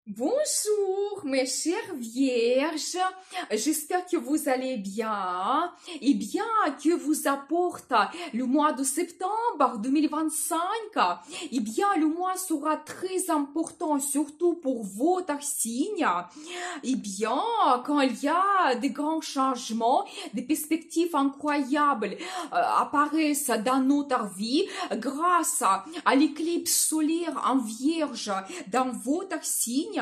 Bonjour mes chères vierges, j'espère que vous allez bien et bien que vous apporte le mois de septembre 2025. Et bien le mois sera très important surtout pour votre signe. Et bien quand il y a des grands changements, des perspectives incroyables apparaissent dans notre vie grâce à l'éclipse solaire en vierge dans votre signe.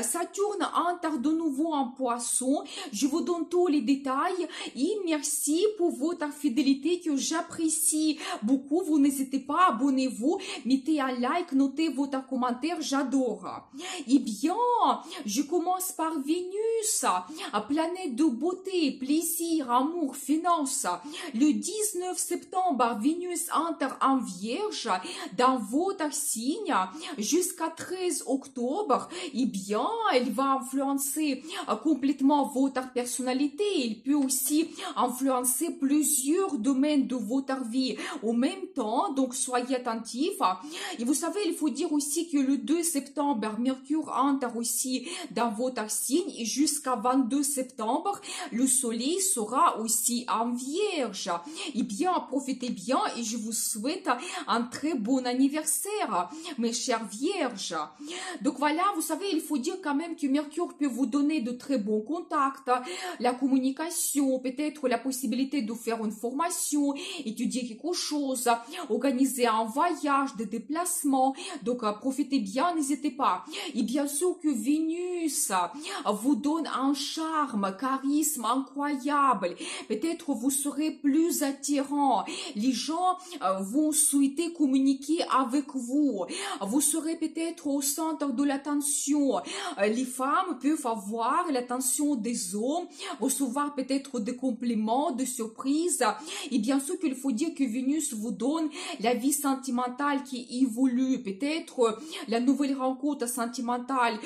Saturne entre de nouveau en poisson. Je vous donne tous les détails et merci pour votre fidélité que j'apprécie beaucoup. Vous n'hésitez pas, abonnez-vous, mettez un like, notez votre commentaire, j'adore. Eh bien, je commence par Vénus, planète de beauté, plaisir, amour, finance. Le 19 septembre, Vénus entre en Vierge dans votre signe jusqu'à 13 octobre. Eh bien, elle va influencer complètement votre personnalité. Elle peut aussi influencer plusieurs domaines de votre vie au même temps. Donc, soyez attentifs. Et vous savez, il faut dire aussi que le 2 septembre, Mercure entre aussi dans votre signe et jusqu'à 22 septembre, le soleil sera aussi en Vierge. Eh bien, profitez bien et je vous souhaite un très bon anniversaire, mes chères Vierges. Donc voilà, vous savez, il faut dire quand même que Mercure peut vous donner de très bons contacts, la communication, peut-être la possibilité de faire une formation, étudier quelque chose, organiser un voyage, des déplacements. Donc profitez bien, n'hésitez pas. Et bien sûr que Vénus vous donne un charme, charisme incroyable. Peut-être vous serez plus attirant. Les gens vont souhaiter communiquer avec vous. Vous serez peut-être au centre de l'attention. Les femmes peuvent avoir l'attention des hommes, recevoir peut-être des compliments, des surprises. Et bien sûr qu'il faut dire que Vénus vous donne la vie sentimentale qui évolue. Peut-être la nouvelle rencontre sentimentale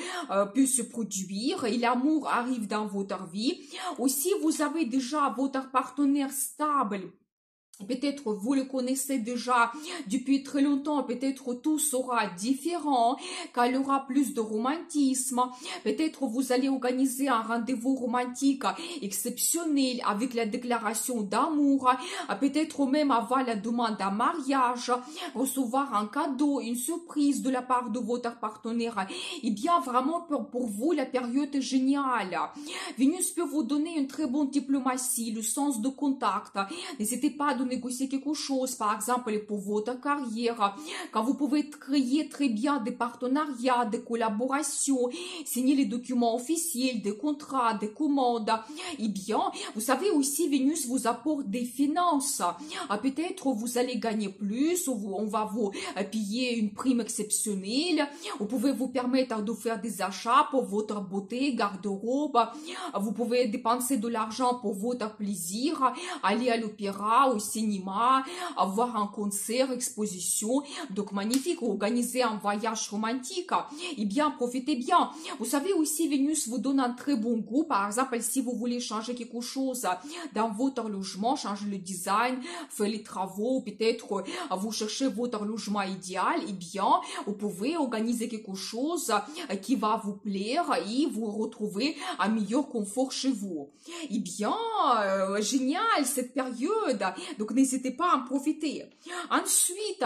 peut se produire et l'amour arrive dans votre vie. Aussi, vous avez déjà votre partenaire stable. Peut-être vous le connaissez déjà depuis très longtemps, peut-être tout sera différent, car il y aura plus de romantisme. Peut-être vous allez organiser un rendez-vous romantique exceptionnel avec la déclaration d'amour. Peut-être même avoir la demande d'un mariage, recevoir un cadeau, une surprise de la part de votre partenaire. Et bien vraiment pour vous, la période est géniale. Vénus peut vous donner une très bonne diplomatie, le sens de contact. N'hésitez pas à négocier quelque chose, par exemple pour votre carrière, quand vous pouvez créer très bien des partenariats, des collaborations, signer les documents officiels, des contrats, des commandes. Et bien, vous savez aussi, Vénus vous apporte des finances. Peut-être vous allez gagner plus, ou on va vous payer une prime exceptionnelle. Vous pouvez vous permettre de faire des achats pour votre beauté, garde-robe. Vous pouvez dépenser de l'argent pour votre plaisir, aller à l'opéra, au cinéma, avoir un concert, exposition. Donc magnifique, organiser un voyage romantique. Et bien, profitez bien. Vous savez aussi, Vénus vous donne un très bon goût. Par exemple, si vous voulez changer quelque chose dans votre logement, changer le design, faire les travaux, peut-être vous cherchez votre logement idéal, et bien, vous pouvez organiser quelque chose qui va vous plaire et vous retrouver un meilleur confort chez vous. Et bien, génial cette période. Donc, n'hésitez pas à en profiter. Ensuite,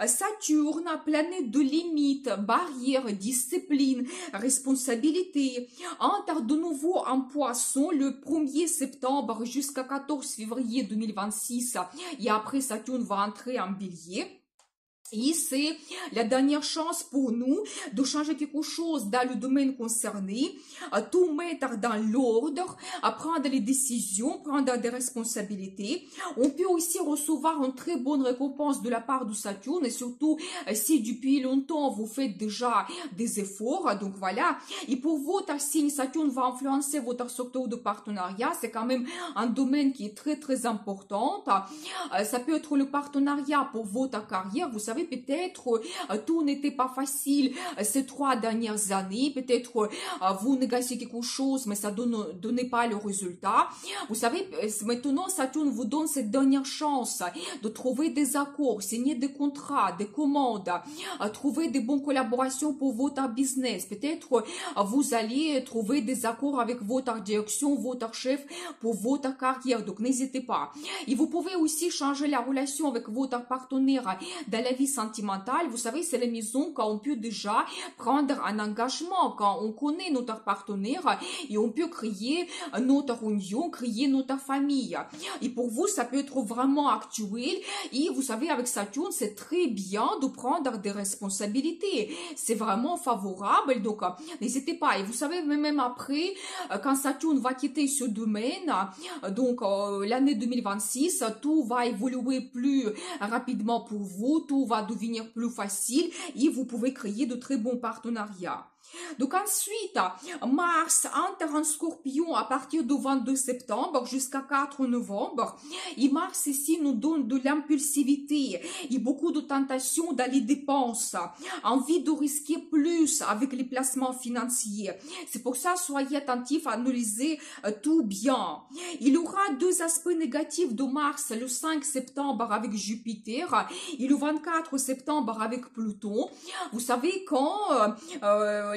Saturne, planète de limite, barrière, discipline, responsabilité, entre de nouveau en poisson le 1er septembre jusqu'à 14 février 2026. Et après, Saturne va entrer en bélier. Et c'est la dernière chance pour nous de changer quelque chose dans le domaine concerné, tout mettre dans l'ordre, prendre les décisions, prendre des responsabilités. On peut aussi recevoir une très bonne récompense de la part de Saturne, et surtout si depuis longtemps vous faites déjà des efforts. Donc voilà. Et pour votre signe, Saturne va influencer votre secteur de partenariat. C'est quand même un domaine qui est très très important. Ça peut être le partenariat pour votre carrière. Vous savez, savez, peut-être tout n'était pas facile ces 3 dernières années. Peut-être vous négociez quelque chose, mais ça ne donnait pas le résultat. Vous savez, maintenant, Saturne vous donne cette dernière chance de trouver des accords, signer des contrats, des commandes, trouver des bonnes collaborations pour votre business. Peut-être vous allez trouver des accords avec votre direction, votre chef pour votre carrière. Donc, n'hésitez pas. Et vous pouvez aussi changer la relation avec votre partenaire dans la vie sentimentale. Vous savez, c'est la maison quand on peut déjà prendre un engagement, quand on connaît notre partenaire et on peut créer notre union, créer notre famille. Et pour vous, ça peut être vraiment actuel. Et vous savez, avec Saturne, c'est très bien de prendre des responsabilités. C'est vraiment favorable. Donc, n'hésitez pas. Et vous savez, même après, quand Saturne va quitter ce domaine, donc l'année 2026, tout va évoluer plus rapidement pour vous, tout va devenir plus facile et vous pouvez créer de très bons partenariats. Donc ensuite, Mars entre en Scorpion à partir du 22 septembre jusqu'à 4 novembre. Et Mars ici nous donne de l'impulsivité et beaucoup de tentations dans les dépenses, envie de risquer plus avec les placements financiers. C'est pour ça, soyez attentifs à analyser tout bien. Il y aura 2 aspects négatifs de Mars le 5 septembre avec Jupiter et le 24 septembre avec Pluton. Vous savez, quand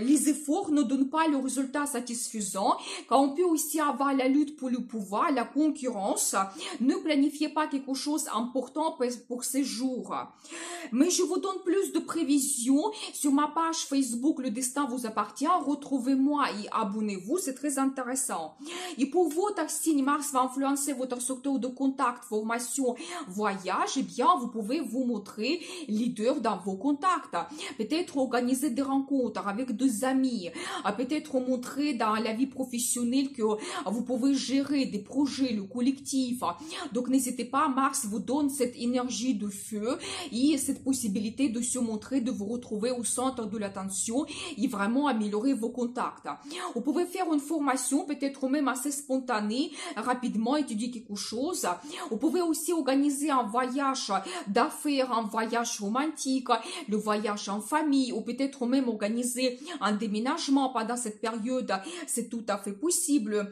les efforts ne donnent pas le résultat satisfaisant, quand on peut aussi avoir la lutte pour le pouvoir, la concurrence, ne planifiez pas quelque chose d'important pour ces jours. Mais je vous donne plus de prévisions sur ma page Facebook Le Destin vous appartient. Retrouvez-moi et abonnez-vous, c'est très intéressant. Et pour votre signe, Mars va influencer votre secteur de contact, formation, voyage. Eh bien, vous pouvez vous montrer leader dans vos contacts. Peut-être organiser des rencontres avec des amis. Peut-être montrer dans la vie professionnelle que vous pouvez gérer des projets, le collectif. Donc, n'hésitez pas, Mars vous donne cette énergie de feu et cette possibilité de se montrer, de vous retrouver au centre de l'attention et vraiment améliorer vos contacts. Vous pouvez faire une formation, peut-être même assez spontanée, rapidement étudier quelque chose. Vous pouvez aussi organiser un voyage d'affaires, un voyage romantique, le voyage en famille, ou peut-être même organiser un déménagement pendant cette période. C'est tout à fait possible.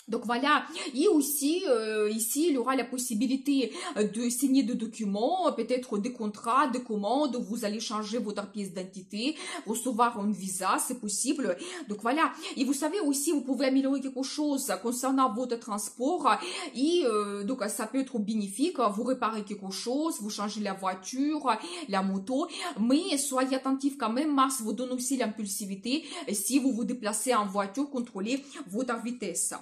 Donc voilà, et aussi ici il y aura la possibilité de signer des documents, peut-être des contrats, des commandes, vous allez changer votre pièce d'identité, recevoir un visa, c'est possible. Donc voilà, et vous savez aussi vous pouvez améliorer quelque chose concernant votre transport et donc ça peut être bénéfique, vous réparez quelque chose, vous changez la voiture, la moto, mais soyez attentifs quand même, Mars vous donne aussi l'impulsivité si vous vous déplacez en voiture, contrôlez votre vitesse.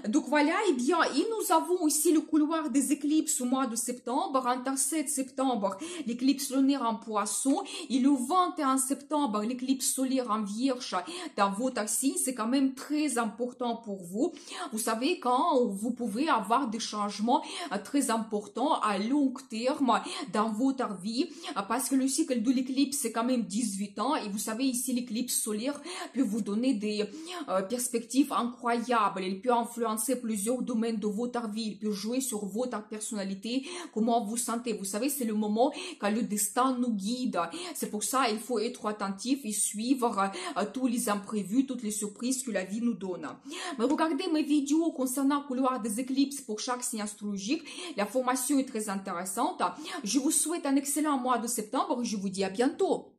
Donc voilà, et bien, et nous avons aussi le couloir des éclipses au mois de septembre. Entre 7 septembre, l'éclipse lunaire en Poisson et le 21 septembre, l'éclipse solaire en Vierge dans votre signe. C'est quand même très important pour vous. Vous savez, quand vous pouvez avoir des changements très importants à long terme dans votre vie, parce que le cycle de l'éclipse, c'est quand même 18 ans. Et vous savez, ici, l'éclipse solaire peut vous donner des perspectives incroyables. Elle peut influencer plusieurs domaines de votre vie, il peut jouer sur votre personnalité, comment vous sentez. Vous savez, c'est le moment quand le destin nous guide. C'est pour ça il faut être attentif et suivre tous les imprévus, toutes les surprises que la vie nous donne. Mais regardez mes vidéos concernant le couloir des éclipses pour chaque signe astrologique. La formation est très intéressante. Je vous souhaite un excellent mois de septembre et je vous dis à bientôt.